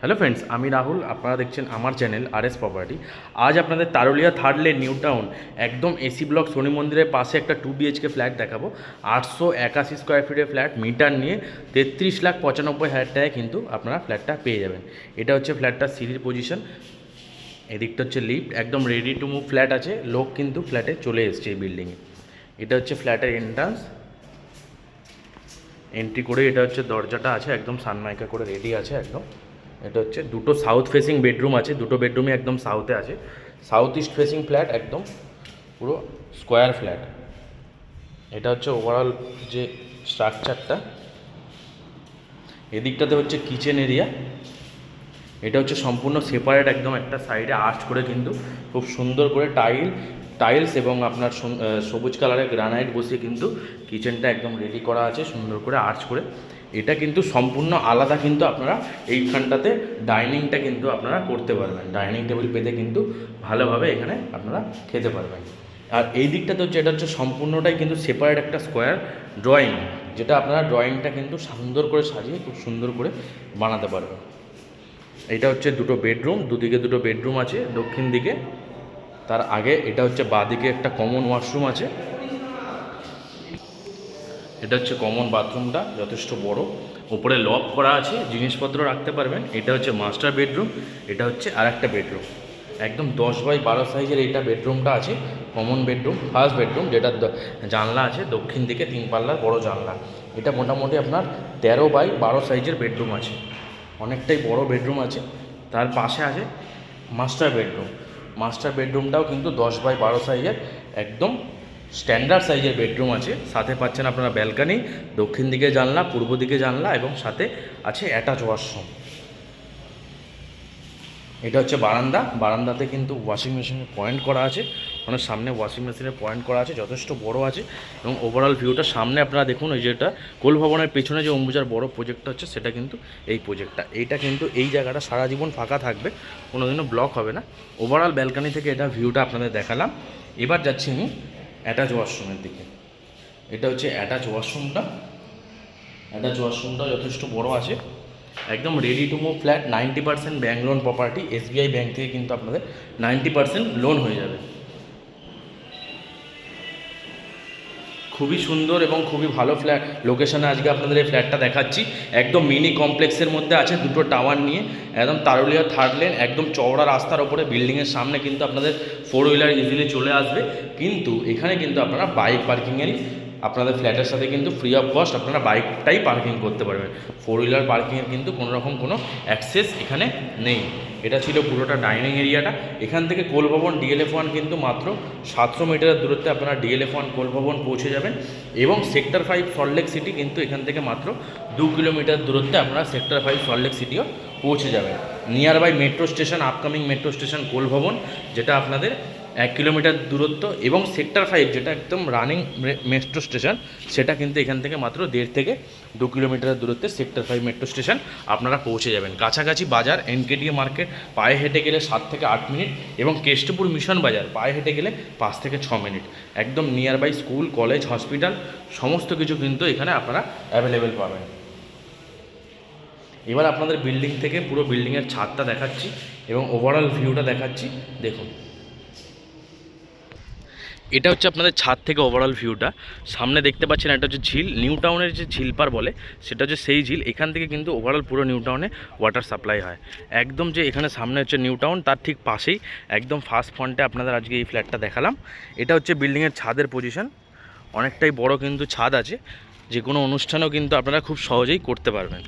Hello friends, আমি রাহুল। আপনারা দেখছেন আমার চ্যানেল RS প্রপার্টি। আজ আপনাদের তারুলিয়া থার্ড লেন নিউ টাউন একদম এসি ব্লক শনি মন্দিরের পাশে একটা 2 BHK ফ্ল্যাট দেখাবো। 881 স্কোয়ার ফিটের ফ্ল্যাট, মিটার নিয়ে 33,95,000 টাকায় কিন্তু আপনারা ফ্ল্যাটটা পেয়ে যাবেন। এটা হচ্ছে ফ্ল্যাটটার সিঁড়ির পজিশন, এদিকটা হচ্ছে লিফট, একদম রেডি টু মুভ ফ্ল্যাট আছে। লোক কিন্তু ফ্ল্যাটে চলে এসছে এই বিল্ডিংয়ে। এটা হচ্ছে ফ্ল্যাটের এন্ট্রান্স, এন্ট্রি করে এটা হচ্ছে দরজাটা আছে, একদম সানমাইকা করে রেডি আছে একদম। এটা হচ্ছে দুটো সাউথ ফেসিং বেডরুম আছে, দুটো বেডরুমই একদম সাউথে আছে। সাউথ ইস্ট ফেসিং ফ্ল্যাট, একদম পুরো স্কোয়ার ফ্ল্যাট। এটা হচ্ছে ওভারঅল যে স্ট্রাকচারটা। এদিকটাতে হচ্ছে কিচেন এরিয়া। এটা হচ্ছে সম্পূর্ণ সেপারেট, একদম একটা সাইডে আর্চ করে কিন্তু খুব সুন্দর করে টাইলস এবং আপনার সবুজ কালারের গ্রানাইট বসিয়ে কিন্তু কিচেনটা একদম রেডি করা আছে সুন্দর করে আর্চ করে। এটা কিন্তু সম্পূর্ণ আলাদা, কিন্তু আপনারা এইখানটাতে ডাইনিংটা কিন্তু আপনারা করতে পারবেন। ডাইনিং টেবিল পেতে কিন্তু ভালোভাবে এখানে আপনারা খেতে পারবেন। আর এই দিকটাতে হচ্ছে, এটা হচ্ছে সম্পূর্ণটাই কিন্তু সেপারেট একটা স্কোয়ার ড্রয়িং, যেটা আপনারা ড্রয়িংটা কিন্তু সুন্দর করে সাজিয়ে খুব সুন্দর করে বানাতে পারবেন। এটা হচ্ছে দুটো বেডরুম, দুদিকে দুটো বেডরুম আছে দক্ষিণ দিকে। তার আগে এটা হচ্ছে বাঁদিকে একটা কমন ওয়াশরুম আছে। এটা হচ্ছে কমন বাথরুমটা, যথেষ্ট বড়, উপরে লক করা আছে, জিনিসপত্র রাখতে পারবেন। এটা হচ্ছে মাস্টার বেডরুম, এটা হচ্ছে আর একটা বেডরুম। একদম 10x12 সাইজের এইটা বেডরুমটা আছে, কমন বেডরুম, ফার্স্ট বেডরুম, যেটা জানলা আছে দক্ষিণ দিকে 3 পাল্লার বড় জানলা। এটা মোটামুটি আপনার 13x12 সাইজের বেডরুম আছে, অনেকটাই বড় বেডরুম আছে। তার পাশে আছে মাস্টার বেডরুম। মাস্টার বেডরুমটাও কিন্তু 10x12 সাইজের, একদম স্ট্যান্ডার্ড সাইজের বেডরুম আছে। সাথে পাচ্ছেন আপনারা ব্যালকানি, দক্ষিণ দিকে জানলা, পূর্ব দিকে জানলা এবং সাথে আছে অ্যাটাচ ওয়াশরুম। এটা হচ্ছে বারান্দা, বারান্দাতে কিন্তু ওয়াশিং মেশিনের পয়েন্ট করা আছে, মানে সামনে ওয়াশিং মেশিনের পয়েন্ট করা আছে, যথেষ্ট বড় আছে। এবং ওভারঅল ভিউটা সামনে আপনারা দেখুন, ওই যেটা কোল ভবনের পেছনে যে অম্বুজার বড় প্রজেক্টটা হচ্ছে, সেটা কিন্তু এই প্রজেক্টটা। এইটা কিন্তু এই জায়গাটা সারা জীবন ফাঁকা থাকবে, কোনোদিনও ব্লক হবে না। ওভারঅল ব্যালকানি থেকে এটা ভিউটা আপনাদের দেখালাম। এবার যাচ্ছি আমি অ্যাটাচ ওয়াশরুমের দিকে। এটা হচ্ছে অ্যাটাচ ওয়াশরুমটা। অ্যাটাচ ওয়াশরুমটা যথেষ্ট বড় আছে, একদম ready to move flat. 90% bank loan property, SBI bank থেকে কিন্তু আপনাদের 90% লোন হয়ে যাবে। খুবই সুন্দর এবং খুবই ভালো ফ্ল্যাট লোকেশনে আজকে আপনাদের এই ফ্ল্যাটটা দেখাচ্ছি। একদম মিনি কমপ্লেক্সের মধ্যে আছে, দুটো টাওয়ার নিয়ে, একদম তারুলিয়া থার্ড লেন, একদম চওড়া রাস্তার ওপরে। বিল্ডিংয়ের সামনে কিন্তু আপনাদের 4 হুইলার ইজিলি চলে আসবে। কিন্তু এখানে কিন্তু আপনারা বাইক পার্কিংয়েরই, আপনাদের ফ্ল্যাটের সাথে কিন্তু ফ্রি অফ কস্ট আপনারা বাইকটাই পার্কিং করতে পারবেন। 4 হুইলার পার্কিংয়ের কিন্তু কোনো রকম কোনো অ্যাক্সেস এখানে নেই। এটা ছিল পুরোটা ডাইনিং এরিয়াটা। এখান থেকে কোল ভবন DLF 1 কিন্তু মাত্র 700 মিটারের দূরত্বে আপনারা DLF 1 কোল ভবন পৌঁছে যাবেন। এবং সেক্টর 5 সল্টলেক সিটি কিন্তু এখান থেকে মাত্র 2 কিলোমিটার দূরত্বে আপনারা সেক্টর 5 সল্টলেক সিটিও পৌঁছে যাবেন। Nearby metro station, upcoming metro station Coal Bhawan, যেটা আপনাদের 1 কিলোমিটার দূরত্ব। এবং সেক্টর 5 যেটা একদম রানিং মেট্রো স্টেশন, সেটা কিন্তু এখান থেকে মাত্র 1.5 থেকে 2 কিলোমিটার দূরত্বে সেক্টর 5 মেট্রো স্টেশন আপনারা পৌঁছে যাবেন। কাছাকাছি বাজার NKDA মার্কেট পায়ে হেঁটে গেলে 7 থেকে 8 মিনিট, এবং কেষ্টপুর মিশন বাজার পায়ে হেঁটে গেলে 5 থেকে 6 মিনিট। একদম nearby school, college, hospital সমস্ত কিছু কিন্তু এখানে আপনারা অ্যাভেলেবেল পাবেন। এবার আপনাদের বিল্ডিং থেকে পুরো বিল্ডিংয়ের ছাদটা দেখাচ্ছি এবং ওভারঅল ভিউটা দেখাচ্ছি, দেখুন। এটা হচ্ছে আপনাদের ছাদ থেকে ওভারঅল ভিউটা। সামনে দেখতে পাচ্ছেন একটা হচ্ছে ঝিল, নিউ টাউনের যে ঝিলপার বলে, সেটা হচ্ছে সেই ঝিল। এখান থেকে কিন্তু ওভারঅল পুরো নিউ টাউনে ওয়াটার সাপ্লাই হয়। একদম যে এখানে সামনে হচ্ছে নিউ টাউন, তার ঠিক পাশেই একদম ফার্স্ট ফ্রন্টে আপনাদের আজকে এই ফ্ল্যাটটা দেখালাম। এটা হচ্ছে বিল্ডিংয়ের ছাদের পজিশন, অনেকটাই বড় কিন্তু ছাদ আছে, যে কোনো অনুষ্ঠানও কিন্তু আপনারা খুব সহজেই করতে পারবেন।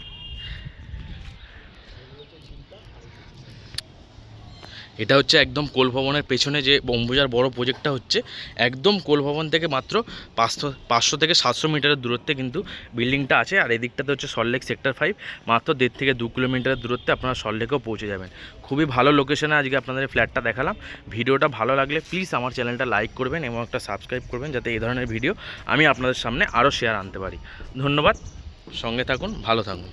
এটা হচ্ছে একদম কোল ভবনের পেছনে যে অম্বুজার বড় প্রজেক্টটা হচ্ছে, একদম কোল ভবন থেকে মাত্র 500 থেকে 700 মিটারের দূরত্বে কিন্তু বিল্ডিংটা আছে। আর এদিকটাতে হচ্ছে সল্টলেক সেক্টর 5, মাত্র 1.5 থেকে 2 কিলোমিটারের দূরত্বে আপনারা সল্টলেকেও পৌঁছে যাবেন। খুবই ভালো লোকেশনে আজকে আপনাদের ফ্ল্যাটটা দেখালাম। ভিডিওটা ভালো লাগলে প্লিজ আমার চ্যানেলটা লাইক করবেন এবং একটা সাবস্ক্রাইব করবেন, যাতে এই ধরনের ভিডিও আমি আপনাদের সামনে আরও শেয়ার আনতে পারি। ধন্যবাদ, সঙ্গে থাকুন, ভালো থাকুন।